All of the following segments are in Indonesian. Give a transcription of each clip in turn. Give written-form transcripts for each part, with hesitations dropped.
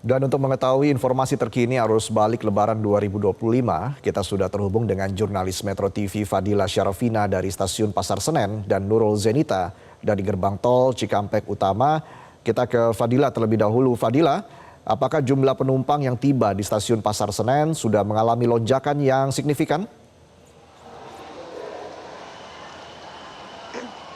Dan untuk mengetahui informasi terkini arus balik Lebaran 2025, kita sudah terhubung dengan jurnalis Metro TV Fadila Syarafina dari Stasiun Pasar Senen dan Nurul Zenita dari Gerbang Tol Cikampek Utama. Kita ke Fadila terlebih dahulu. Fadila, apakah jumlah penumpang yang tiba di Stasiun Pasar Senen sudah mengalami lonjakan yang signifikan?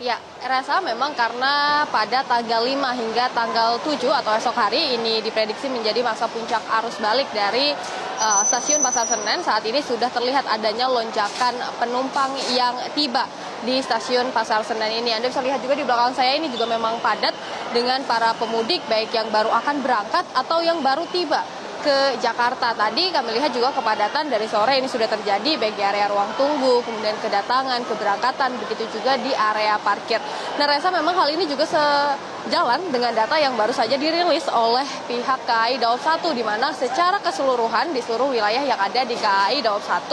Ya, Reza, memang karena pada tanggal 5 hingga tanggal 7 atau esok hari ini diprediksi menjadi masa puncak arus balik dari Stasiun Pasar Senen. Saat ini sudah terlihat adanya lonjakan penumpang yang tiba di Stasiun Pasar Senen ini. Anda bisa lihat juga di belakang saya ini juga memang padat dengan para pemudik baik yang baru akan berangkat atau yang baru tiba ke Jakarta. Tadi kami lihat juga kepadatan dari sore ini sudah terjadi baik di area ruang tunggu, kemudian kedatangan, keberangkatan, begitu juga di area parkir. Nah, Reza, memang hal ini juga sejalan dengan data yang baru saja dirilis oleh pihak KAI Daob 1, di mana secara keseluruhan di seluruh wilayah yang ada di KAI Daob 1,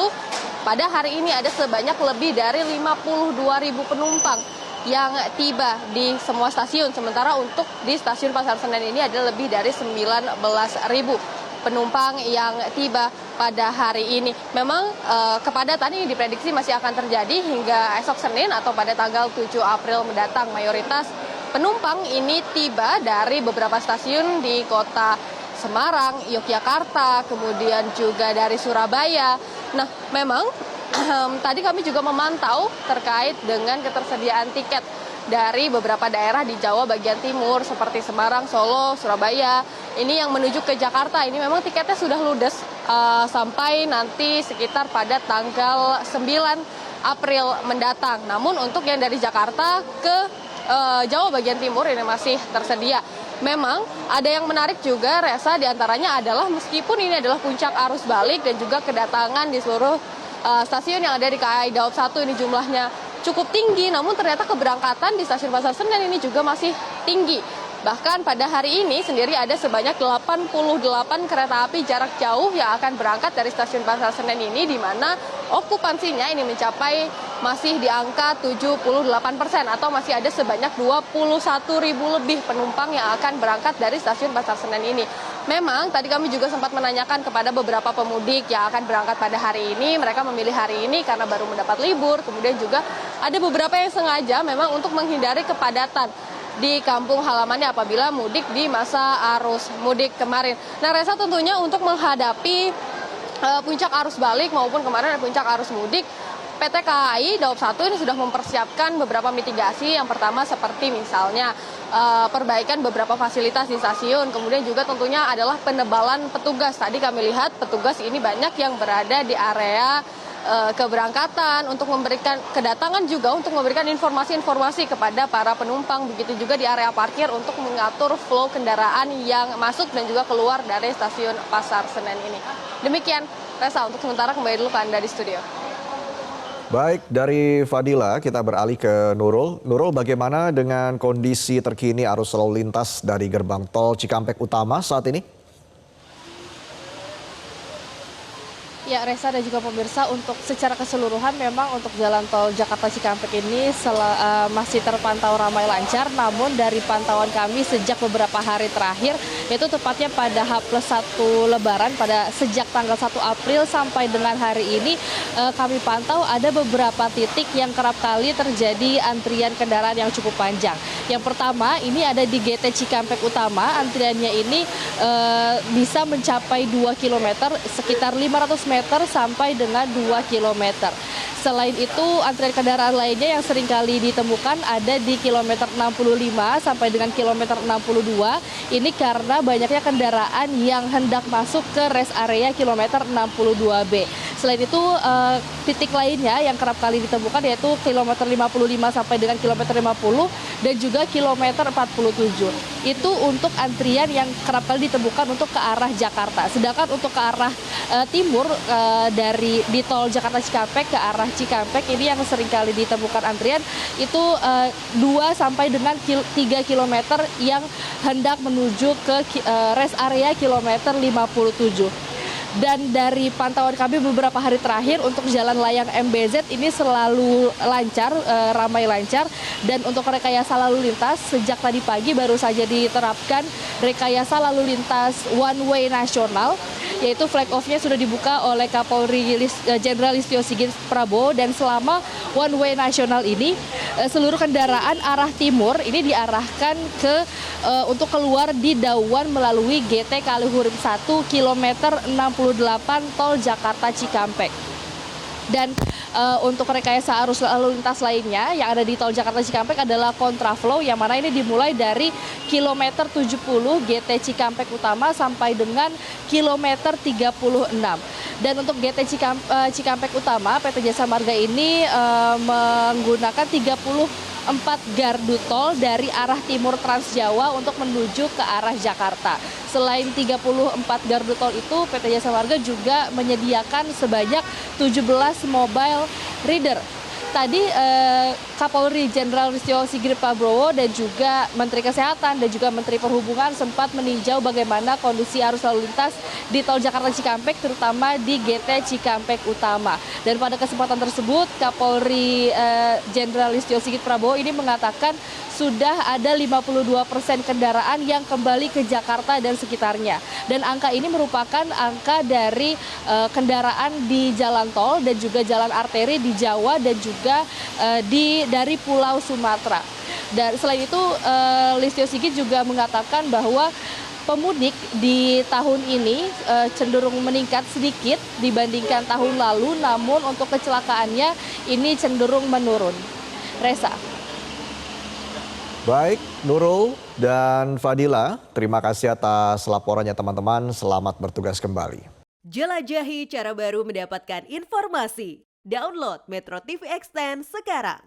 pada hari ini ada sebanyak lebih dari 52.000 penumpang yang tiba di semua stasiun. Sementara untuk di Stasiun Pasar Senen ini ada lebih dari 19.000 penumpang yang tiba pada hari ini. Memang kepadatan ini diprediksi masih akan terjadi hingga esok Senin atau pada tanggal 7 April mendatang. Mayoritas penumpang ini tiba dari beberapa stasiun di kota Semarang, Yogyakarta, kemudian juga dari Surabaya. Nah, memang tadi kami juga memantau terkait dengan ketersediaan tiket dari beberapa daerah di Jawa bagian timur seperti Semarang, Solo, Surabaya. Ini yang menuju ke Jakarta, ini memang tiketnya sudah ludes sampai nanti sekitar pada tanggal 9 April mendatang. Namun untuk yang dari Jakarta ke Jawa bagian timur ini masih tersedia. Memang ada yang menarik juga, Reza, diantaranya adalah meskipun ini adalah puncak arus balik dan juga kedatangan di seluruh stasiun yang ada di KAI Daob 1 ini jumlahnya cukup tinggi, namun ternyata keberangkatan di Stasiun Pasar Senen ini juga masih tinggi. Bahkan pada hari ini sendiri ada sebanyak 88 kereta api jarak jauh yang akan berangkat dari Stasiun Pasar Senen ini, di mana okupansinya ini mencapai masih di angka 78% atau masih ada sebanyak 21.000 lebih penumpang yang akan berangkat dari Stasiun Pasar Senen ini. Memang tadi kami juga sempat menanyakan kepada beberapa pemudik yang akan berangkat pada hari ini. Mereka memilih hari ini karena baru mendapat libur. Kemudian juga ada beberapa yang sengaja memang untuk menghindari kepadatan di kampung halamannya apabila mudik di masa arus mudik kemarin. Nah, Reza, tentunya untuk menghadapi puncak arus balik maupun kemarin ada puncak arus mudik, PT KAI Daob 1 ini sudah mempersiapkan beberapa mitigasi. Yang pertama seperti misalnya perbaikan beberapa fasilitas di stasiun. Kemudian juga tentunya adalah penebalan petugas. Tadi kami lihat petugas ini banyak yang berada di area keberangkatan untuk memberikan kedatangan juga untuk memberikan informasi-informasi kepada para penumpang. Begitu juga di area parkir untuk mengatur flow kendaraan yang masuk dan juga keluar dari Stasiun Pasar Senen ini. Demikian, Reza, untuk sementara kembali dulu ke Anda di studio. Baik, dari Fadila kita beralih ke Nurul. Nurul, bagaimana dengan kondisi terkini arus lalu lintas dari Gerbang Tol Cikampek Utama saat ini? Ya, Reza dan juga pemirsa, untuk secara keseluruhan memang untuk jalan tol Jakarta Cikampek ini masih terpantau ramai lancar. Namun dari pantauan kami sejak beberapa hari terakhir, yaitu tepatnya pada H+1 Lebaran, pada sejak tanggal 1 April sampai dengan hari ini, kami pantau ada beberapa titik yang kerap kali terjadi antrian kendaraan yang cukup panjang. Yang pertama ini ada di GT Cikampek Utama, antriannya ini bisa mencapai 2 km, sekitar 500 meter sampai dengan 2 km. Selain itu, antrian kendaraan lainnya yang seringkali ditemukan ada di kilometer 65 sampai dengan kilometer 62. Ini karena banyaknya kendaraan yang hendak masuk ke rest area kilometer 62B. Selain itu, titik lainnya yang kerap kali ditemukan yaitu kilometer 55 sampai dengan kilometer 50 dan juga kilometer 47. Itu untuk antrian yang kerap kali ditemukan untuk ke arah Jakarta. Sedangkan untuk ke arah timur dari di tol Jakarta Cikampek ke arah Cikampek ini yang seringkali ditemukan antrian itu 2 sampai dengan 3 km yang hendak menuju ke rest area kilometer 57. Dan dari pantauan kami beberapa hari terakhir untuk jalan layang MBZ ini selalu lancar, ramai lancar. Dan untuk rekayasa lalu lintas sejak tadi pagi baru saja diterapkan rekayasa lalu lintas one way nasional, yaitu flag off-nya sudah dibuka oleh Kapolri Jenderal Listio Sigit Prabowo. Dan selama one way nasional ini seluruh kendaraan arah timur ini diarahkan untuk keluar di Dauan melalui GT Kalihurim 1 kilometer 68 tol Jakarta Cikampek. Dan untuk rekayasa arus lalu lintas lainnya yang ada di tol Jakarta Cikampek adalah kontraflow, yang mana ini dimulai dari kilometer 70 GT Cikampek Utama sampai dengan kilometer 36. Dan untuk GT Cikampek Utama, PT Jasa Marga ini menggunakan 34 gardu tol dari arah timur Trans Jawa untuk menuju ke arah Jakarta. Selain 34 gardu tol itu, PT Jasa Marga juga menyediakan sebanyak 17 mobile reader. Tadi Kapolri Jenderal Listio Sigit Prabowo dan juga Menteri Kesehatan dan juga Menteri Perhubungan sempat meninjau bagaimana kondisi arus lalu lintas di tol Jakarta Cikampek, terutama di GT Cikampek Utama. Dan pada kesempatan tersebut Kapolri Jenderal Listio Sigit Prabowo ini mengatakan sudah ada 52% kendaraan yang kembali ke Jakarta dan sekitarnya. Dan angka ini merupakan angka dari kendaraan di jalan tol dan juga jalan arteri di Jawa dan juga dari Pulau Sumatera. Dan selain itu Listio Sigit juga mengatakan bahwa pemudik di tahun ini cenderung meningkat sedikit dibandingkan tahun lalu, namun untuk kecelakaannya ini cenderung menurun. Reza. Baik, Nurul dan Fadila, terima kasih atas laporannya teman-teman. Selamat bertugas kembali. Jelajahi cara baru mendapatkan informasi. Download Metro TV Extend sekarang.